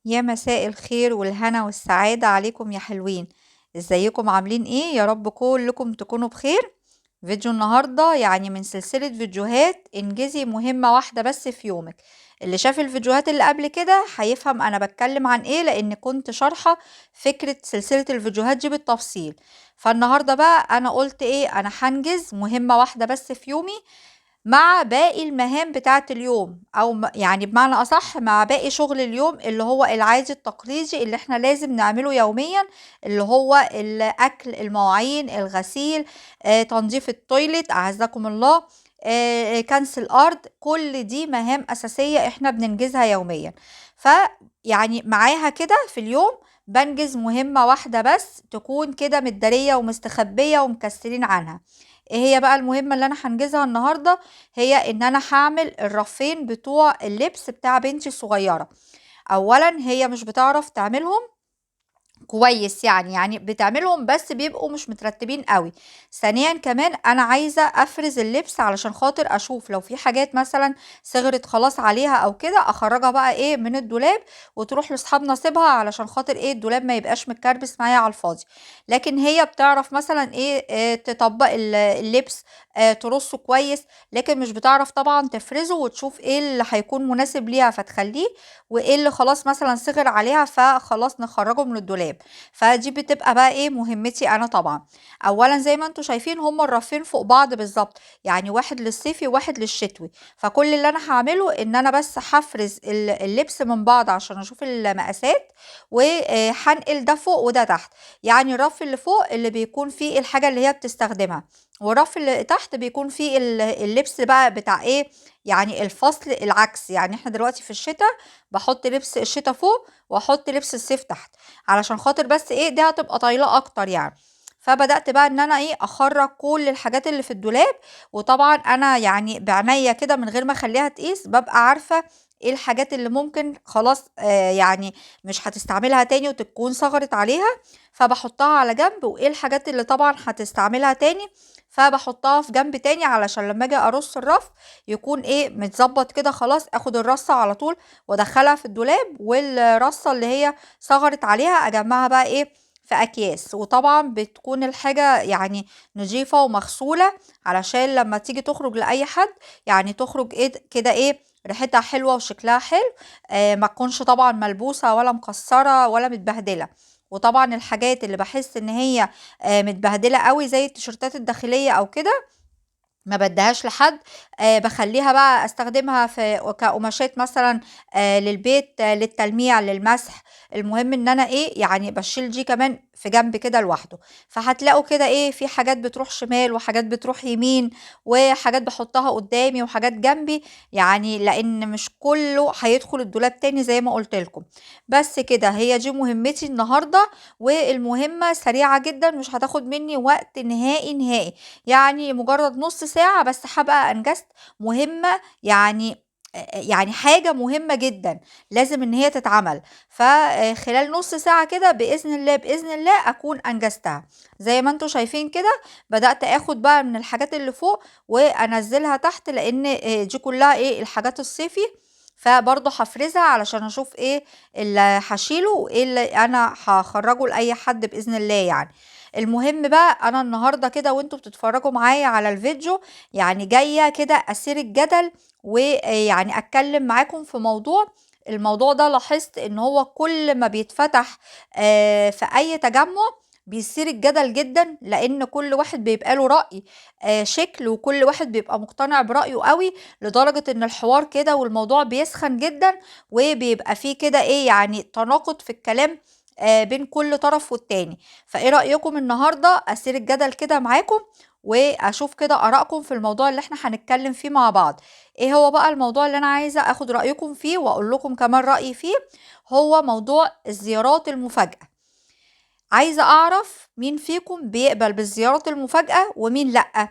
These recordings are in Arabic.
يا مساء الخير والهنا والسعادة عليكم يا حلوين. ازيكم عاملين ايه؟ يا رب كلكم تكونوا بخير. فيديو النهاردة يعني من سلسلة فيديوهات انجزي مهمة واحدة بس في يومك. اللي شاف الفيديوهات اللي قبل كده هيفهم انا بتكلم عن ايه، لان كنت شارحة فكرة سلسلة الفيديوهات دي بالتفصيل. فالنهاردة بقى انا قلت ايه، انا هنجز مهمة واحدة بس في يومي مع باقي المهام بتاعة اليوم، أو يعني بمعنى أصح مع باقي شغل اليوم اللي هو العادي التقليدي اللي احنا لازم نعمله يوميا، اللي هو الأكل، المواعين، الغسيل، تنظيف التويليت أعزكم الله، كنس الأرض. كل دي مهام أساسية احنا بننجزها يوميا. فيعني معاها كده في اليوم بنجز مهمة واحدة بس تكون كده متدارية ومستخبية ومكسلين عنها. ايه هي بقى المهمة اللي انا هنجزها النهاردة؟ هي ان انا هعمل الرفين بتوع اللبس بتاع بنتي الصغيرة. اولا هي مش بتعرف تعملهم كويس، يعني بتعملهم بس بيبقوا مش مترتبين قوي. ثانيا كمان انا عايزة افرز اللبس علشان خاطر اشوف لو في حاجات مثلا صغرت خلاص عليها او كده، اخرجها بقى ايه من الدولاب وتروح لاصحاب نصيبها، علشان خاطر ايه الدولاب ما يبقاش متكربس معايا على الفاضي. لكن هي بتعرف مثلا ايه، تطبق اللبس، ترصه كويس، لكن مش بتعرف طبعا تفرزه وتشوف ايه اللي هيكون مناسب ليها فتخليه، وايه اللي خلاص مثلا صغر عليها فخلاص نخرجه من الدولاب. فدي بتبقى بقى ايه مهمتي انا طبعا. اولا زي ما انتم شايفين هما الرفين فوق بعض بالظبط، يعني واحد للصيفي وواحد للشتوي. فكل اللي انا هعمله ان انا بس هفرز اللبس من بعض عشان اشوف المقاسات، وهنقل ده فوق وده تحت. يعني الرف اللي فوق اللي بيكون فيه الحاجة اللي هي بتستخدمها، والرف اللي تحت بيكون فيه اللبس بقى بتاع ايه، يعني الفصل العكس. يعني احنا دلوقتي في الشتاء بحط لبس الشتاء فوق واحط لبس الصيف تحت، علشان خاطر بس ايه دي هتبقى طايله اكتر يعني. فبدأت بقى ان انا ايه اخرج كل الحاجات اللي في الدولاب. وطبعا انا يعني بعناية كده من غير ما اخليها تقيس ببقى عارفة ايه الحاجات اللي ممكن خلاص يعني مش هتستعملها تاني وتكون صغرت عليها، فبحطها على جنب. وايه الحاجات اللي طبعا هتستعملها تاني فبحطها في جنب تاني، علشان لما اجي ارص الرف يكون ايه متظبط كده. خلاص اخد الرصة على طول وادخلها في الدولاب، والرصة اللي هي صغرت عليها اجمعها بقى ايه في اكياس. وطبعا بتكون الحاجة يعني نظيفة ومغسولة، علشان لما تيجي تخرج لاي حد يعني تخرج ايه كده ايه ريحتها حلوة وشكلها حلو، ما تكونش طبعا ملبوسة ولا مكسرة ولا متبهدلة. وطبعا الحاجات اللي بحس ان هي متبهدلة قوي زي التيشيرتات الداخلية او كده ما بديهاش لحد، بخليها بقى استخدمها في كقماشات مثلا، للبيت، للتلميع، للمسح. المهم ان انا ايه يعني بشيل دي كمان في جنب كده لوحده. فهتلاقوا كده ايه في حاجات بتروح شمال وحاجات بتروح يمين، وحاجات بحطها قدامي وحاجات جنبي، يعني لان مش كله هيدخل الدولاب تاني زي ما قلت لكم. بس كده هي دي مهمتي النهارده، والمهمة سريعة جدا مش هتاخد مني وقت نهائي نهائي. يعني مجرد نص ساعة بس هابقى أنجزت مهمة، يعني حاجة مهمة جدا لازم إن هي تتعمل. فخلال نص ساعة كده بإذن الله بإذن الله أكون أنجزتها. زي ما انتوا شايفين كده بدأت أخد بقى من الحاجات اللي فوق وأنزلها تحت، لأن دي كلها إيه الحاجات الصيفي. فبرضه هفرزها علشان أشوف إيه اللي هشيله وإيه اللي أنا هخرجه لأي حد بإذن الله يعني. المهم بقى انا النهارده كده وانتوا بتتفرجوا معايا على الفيديو يعني جايه كده اسير الجدل، ويعني اتكلم معاكم في الموضوع ده. لاحظت ان هو كل ما بيتفتح في اي تجمع بيصير الجدل جدا، لان كل واحد بيبقى له رأي شكل، وكل واحد بيبقى مقتنع برأيه قوي، لدرجة ان الحوار كده والموضوع بيسخن جدا، وبيبقى فيه كده ايه يعني تناقض في الكلام بين كل طرف والتاني. فايه رأيكم النهاردة اسير الجدل كده معاكم، واشوف كده ارائكم في الموضوع اللي احنا هنتكلم فيه مع بعض؟ ايه هو بقى الموضوع اللي انا عايزة اخد رأيكم فيه واقول لكم كمان رأيي فيه؟ هو موضوع الزيارات المفاجئة. عايزة اعرف مين فيكم بيقبل بالزيارات المفاجئة ومين لأ،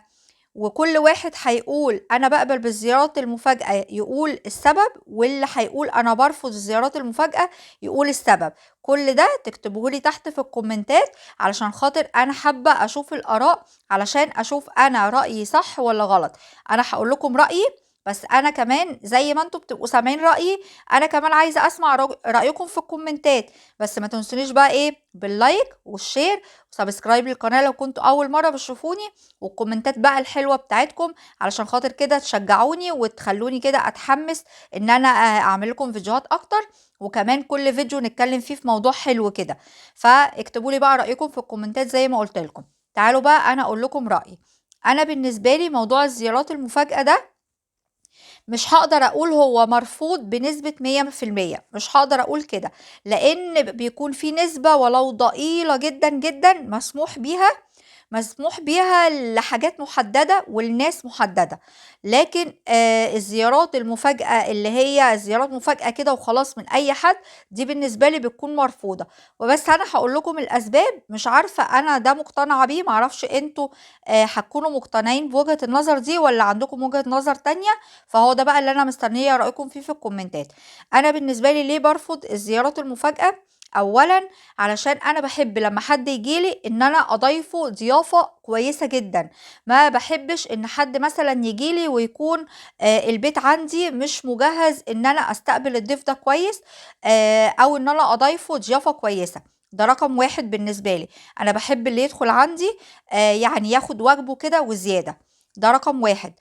وكل واحد هيقول انا بقبل بالزيارات المفاجأة يقول السبب، واللي هيقول انا برفض الزيارات المفاجأة يقول السبب. كل ده تكتبوه لي تحت في الكومنتات، علشان خاطر انا حابة اشوف الاراء، علشان اشوف انا رأيي صح ولا غلط. انا هقول لكم رأيي بس انا كمان زي ما انتوا بتبقوا سامعين رأيي، انا كمان عايزة اسمع رأيكم في الكومنتات. بس ما تنسونيش بقى ايه باللايك والشير وسبسكرايب للقناة لو كنتوا اول مرة بتشوفوني، والكومنتات بقى الحلوة بتاعتكم علشان خاطر كده تشجعوني وتخلوني كده اتحمس ان انا اعمل لكم فيديوهات اكتر، وكمان كل فيديو نتكلم فيه في موضوع حلو كده. فاكتبوا لي بقى رأيكم في الكومنتات زي ما قلت لكم. تعالوا بقى انا اقول لكم رأيي. انا بالنسبة لي موضوع الزيارات المفاجئة ده مش هقدر اقول هو مرفوض بنسبة 100%، مش هقدر اقول كده، لان بيكون في نسبة ولو ضئيلة جدا جدا مسموح بيها لحاجات محددة ولناس محددة. لكن الزيارات المفاجأة اللي هي زيارات مفاجأة كده وخلاص من أي حد، دي بالنسبة لي بتكون مرفوضة. وبس أنا هقول لكم الأسباب، مش عارفة أنا ده مقتنعة بيه، معرفش أنتوا هتكونوا مقتنعين بوجهة النظر دي ولا عندكم وجهة نظر تانية. فهو ده بقى اللي أنا مستنية رأيكم فيه في الكومنتات. أنا بالنسبة لي ليه برفض الزيارات المفاجأة؟ اولا علشان انا بحب لما حد يجيلي ان انا اضيفه ضيافة كويسة جدا. ما بحبش ان حد مثلا يجيلي ويكون البيت عندي مش مجهز ان انا استقبل الضيف ده كويس، او ان انا اضيفه ضيافة كويسة. ده رقم واحد بالنسبة لي. انا بحب اللي يدخل عندي يعني ياخد واجبه كده وزيادة. ده رقم واحد.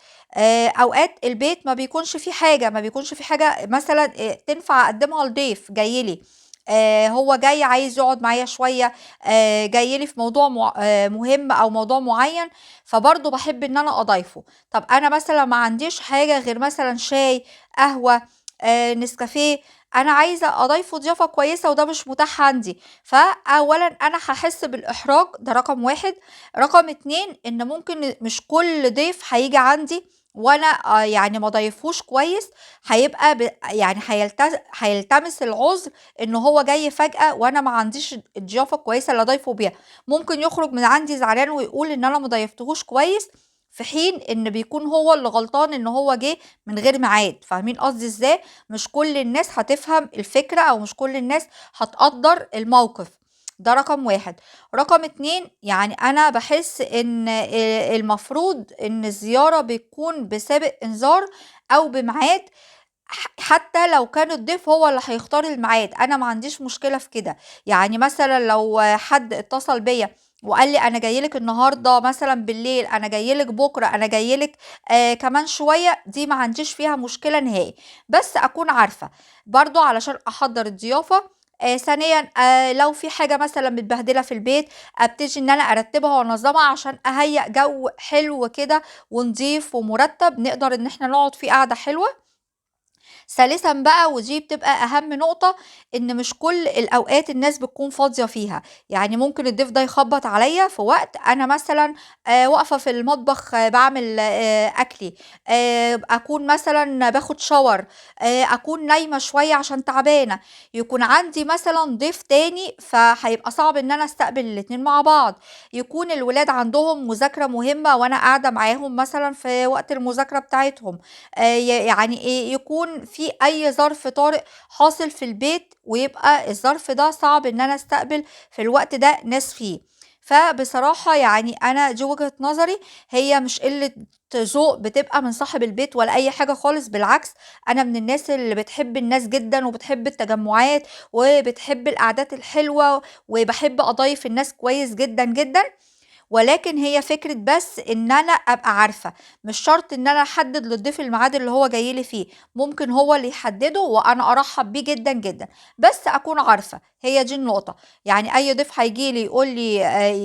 اوقات البيت ما بيكونش فيه حاجة مثلا تنفع اقدمها لضيف جايلي. هو جاي عايز يقعد معايا شوية، جاي لي في موضوع مهم أو موضوع معين، فبرضه بحب إن أنا أضيفه. طب أنا مثلا ما عنديش حاجة غير مثلا شاي، قهوة، نسكافيه، أنا عايزة أضيفه ضيافة كويسة وده مش متاح عندي. فأولا أنا هحس بالإحراج، ده رقم واحد. رقم اتنين إن ممكن مش كل ضيف هيجي عندي وانا يعني ما ضيفوش كويس، هيبقى يعني هيلتمس العذر ان هو جاي فجأة وانا ما عنديش الضيافة كويسة اللي اضيفه بيها. ممكن يخرج من عندي زعلان ويقول ان انا مضيفتهوش كويس، في حين ان بيكون هو اللي غلطان ان هو جه من غير ميعاد. فاهمين قصدي ازاي؟ مش كل الناس هتفهم الفكرة او مش كل الناس هتقدر الموقف. ده رقم واحد. رقم اتنين يعني انا بحس ان المفروض ان الزيارة بيكون بسابق انذار او بميعاد. حتى لو كان الضيف هو اللي هيختار الميعاد انا ما عنديش مشكلة في كده. يعني مثلا لو حد اتصل بيا وقال لي انا جايلك النهارده مثلا بالليل، انا جايلك بكره، انا جايلك كمان شويه، دي ما عنديش فيها مشكله نهائي. بس اكون عارفه برضو علشان احضر الضيافه. ثانيا لو في حاجه مثلا متبهدله في البيت، ابتدي ان انا ارتبها وانظمها عشان اهيئ جو حلو كده ونضيف ومرتب نقدر ان احنا نقعد فيه قعده حلوه. ثالثا بقى ودي بتبقى اهم نقطة، ان مش كل الاوقات الناس بتكون فاضية فيها. يعني ممكن الضيف ده يخبط عليا في وقت انا مثلا واقفة في المطبخ بعمل اكلي، اكون مثلا باخد شاور، اكون نايمة شوية عشان تعبانة، يكون عندي مثلا ضيف تاني فهيبقى صعب ان انا استقبل الاتنين مع بعض. يكون الولاد عندهم مذاكرة مهمة وانا قاعدة معاهم مثلا في وقت المذاكرة بتاعتهم، يعني ايه يكون في اي ظرف طارئ حاصل في البيت ويبقى الظرف ده صعب ان انا استقبل في الوقت ده ناس فيه. فبصراحة يعني انا دي وجهة نظري، هي مش قلة ذوق بتبقى من صاحب البيت ولا اي حاجة خالص، بالعكس. انا من الناس اللي بتحب الناس جدا وبتحب التجمعات وبتحب القعدات الحلوة وبحب اضيف الناس كويس جدا جدا. ولكن هي فكرة بس ان انا ابقى عارفة، مش شرط ان انا احدد للضيف الميعاد اللي هو جاي لي فيه، ممكن هو اللي يحدده وانا ارحب بيه جدا جدا. بس اكون عارفة، هي دي النقطة. يعني اي ضيف هيجي لي يقول لي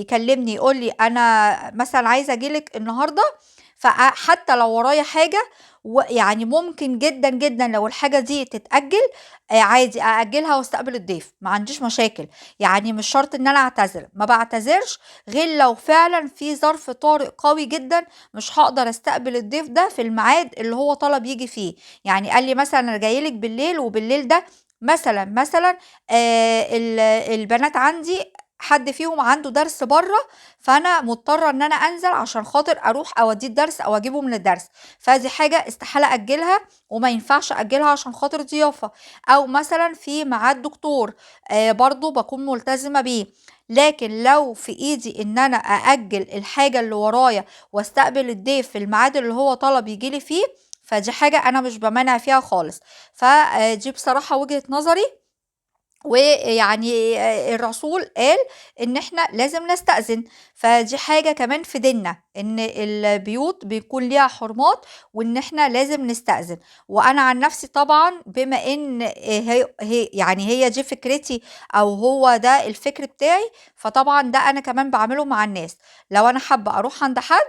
يكلمني يقول لي انا مثلا عايزة اجيلك النهاردة، فحتى لو ورايا حاجة ويعني ممكن جدا جدا لو الحاجة دي تتأجل، عادي أأجلها واستقبل الضيف، ما عنديش مشاكل. يعني مش شرط ان انا اعتذر، ما بعتذرش غير لو فعلا في ظرف طارئ قوي جدا مش هقدر استقبل الضيف ده في الميعاد اللي هو طلب يجي فيه. يعني قال لي مثلا انا جايلك بالليل وبالليل ده مثلا البنات عندي حد فيهم عنده درس بره، فانا مضطره ان انا انزل عشان خاطر اروح اوديه الدرس او اجيبه من الدرس. فدي حاجه استحاله اجلها وما ينفعش اجلها عشان خاطر ضيافه. او مثلا في ميعاد دكتور برضو بكون ملتزمه بيه. لكن لو في ايدي ان انا ااجل الحاجه اللي ورايا واستقبل الضيف في الميعاد اللي هو طلب يجيلي فيه، فدي حاجة انا مش بمانع فيها خالص. فدي بصراحة وجهة نظري. ويعني الرسول قال ان احنا لازم نستأذن، فدي حاجة كمان في ديننا ان البيوت بيكون ليها حرمات وان احنا لازم نستأذن. وانا عن نفسي طبعا بما ان هي دي فكرتي او هو ده الفكر بتاعي، فطبعا ده انا كمان بعمله مع الناس. لو انا حابة اروح عند حد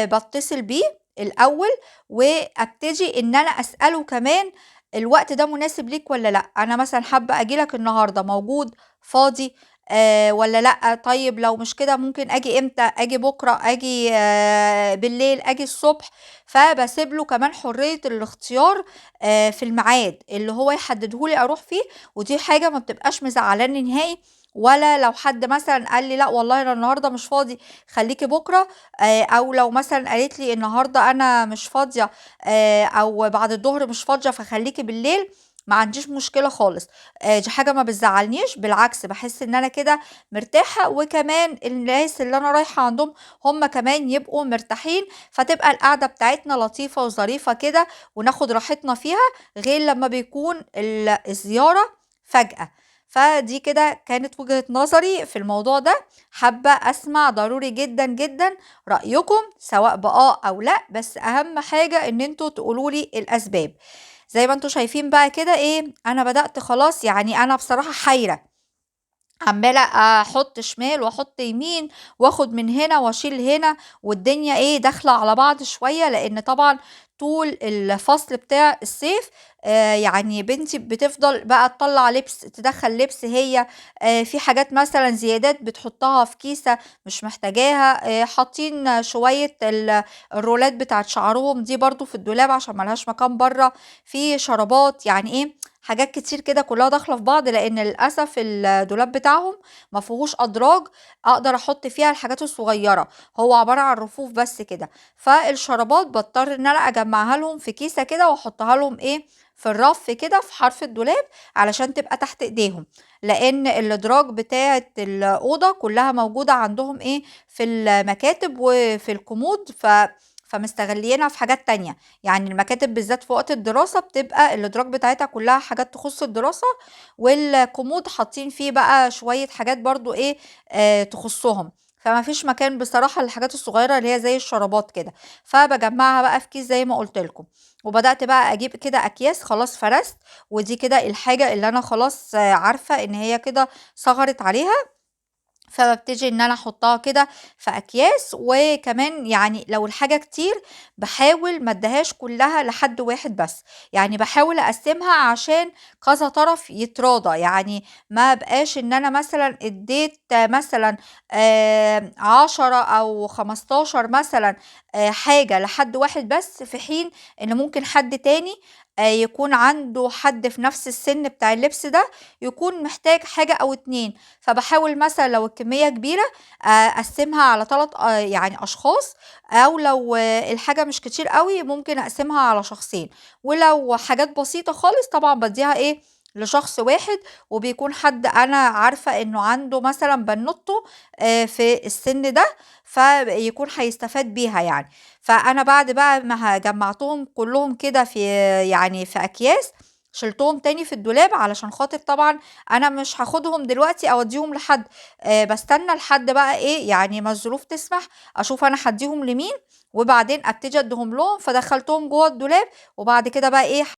بتصل بيه الاول وابتدي ان انا اسأله كمان الوقت ده مناسب ليك ولا لأ. أنا مثلا حابة أجيلك النهاردة، موجود فاضي ولا لأ؟ طيب لو مش كده ممكن أجي إمتى؟ أجي بكرة، أجي بالليل، أجي الصبح. فبسيب له كمان حرية الاختيار في الميعاد اللي هو يحددهولي أروح فيه. ودي حاجة ما بتبقاش مزعلاني نهائي. ولا لو حد مثلا قال لي لا والله انا النهارده مش فاضي، خليكي بكره. او لو مثلا قالت لي النهارده انا مش فاضيه او بعد الظهر مش فاضيه فخليكي بالليل، ما عنديش مشكله خالص. دي حاجه ما بتزعلنيش، بالعكس بحس ان انا كده مرتاحه، وكمان الناس اللي انا رايحه عندهم هم كمان يبقوا مرتاحين، فتبقى القعده بتاعتنا لطيفه وظريفه كده وناخد راحتنا فيها، غير لما بيكون الزياره فجأة. فدي كده كانت وجهة نظري في الموضوع ده. حابة أسمع ضروري جدا جدا رأيكم سواء بآه أو لأ، بس أهم حاجة إن انتوا تقولولي الأسباب. زي ما انتوا شايفين بقى كده ايه، أنا بدأت خلاص، يعني أنا بصراحة حيرة، عمالة احط شمال واحط يمين واخد من هنا واشيل هنا، والدنيا ايه داخلة على بعض شوية، لان طبعا طول الفصل بتاع الصيف يعني بنتي بتفضل بقى تطلع لبس، تدخل لبس هي في حاجات مثلا زيادات بتحطها في كيسة مش محتاجاها، حاطين شوية الرولات بتاعت شعرهم دي برضو في الدولاب عشان ملهاش مكان بره، في شرابات، يعني ايه حاجات كتير كده كلها داخله في بعض، لان للاسف الدولاب بتاعهم ما فيهوش ادراج اقدر احط فيها الحاجات الصغيره، هو عباره عن رفوف بس كده. فالشرابات بضطر ان انا اجمعها لهم في كيسه كده واحطها لهم ايه في الرف كده في حرف الدولاب علشان تبقى تحت ايديهم، لان الادراج بتاعه الاوضه كلها موجوده عندهم ايه في المكاتب وفي الكومود، فمستغلينها في حاجات تانية. يعني المكاتب بالذات في وقت الدراسة بتبقى الادراج بتاعتها كلها حاجات تخص الدراسة، والكومود حاطين فيه بقى شوية حاجات برضو ايه تخصهم. فما فيش مكان بصراحة للحاجات الصغيرة اللي هي زي الشرابات كده، فبجمعها بقى في كيس زي ما قلت لكم. وبدأت بقى اجيب كده اكياس، خلاص فرست، ودي كده الحاجة اللي انا خلاص عارفة ان هي كده صغرت عليها، فببتدي ان انا احطها كده في اكياس. وكمان يعني لو الحاجة كتير بحاول ما ادهاش كلها لحد واحد بس، يعني بحاول اقسمها عشان كذا طرف يتراضى، يعني ما بقاش ان انا مثلا اديت مثلا 10 او 15 مثلا حاجة لحد واحد بس، في حين ان ممكن حد تاني يكون عنده حد في نفس السن بتاع اللبس ده يكون محتاج حاجة او اتنين. فبحاول مثلا لو الكمية كبيرة اقسمها على 3 يعني اشخاص، او لو الحاجة مش كتير قوي ممكن اقسمها على شخصين، ولو حاجات بسيطة خالص طبعا بديها ايه لشخص واحد، وبيكون حد انا عارفة انه عنده مثلا بنوته في السن ده، فيكون هيستفاد بيها يعني. فانا بعد بقى ما جمعتهم كلهم كده في يعني في اكياس، شلتهم تاني في الدولاب علشان خاطر طبعا انا مش هاخدهم دلوقتي اوديهم لحد، بستنى لحد بقى ايه يعني ما الظروف تسمح، اشوف انا هديهم لمين، وبعدين ابتدي اديهم لهم، فدخلتهم جوه الدولاب. وبعد كده بقى ايه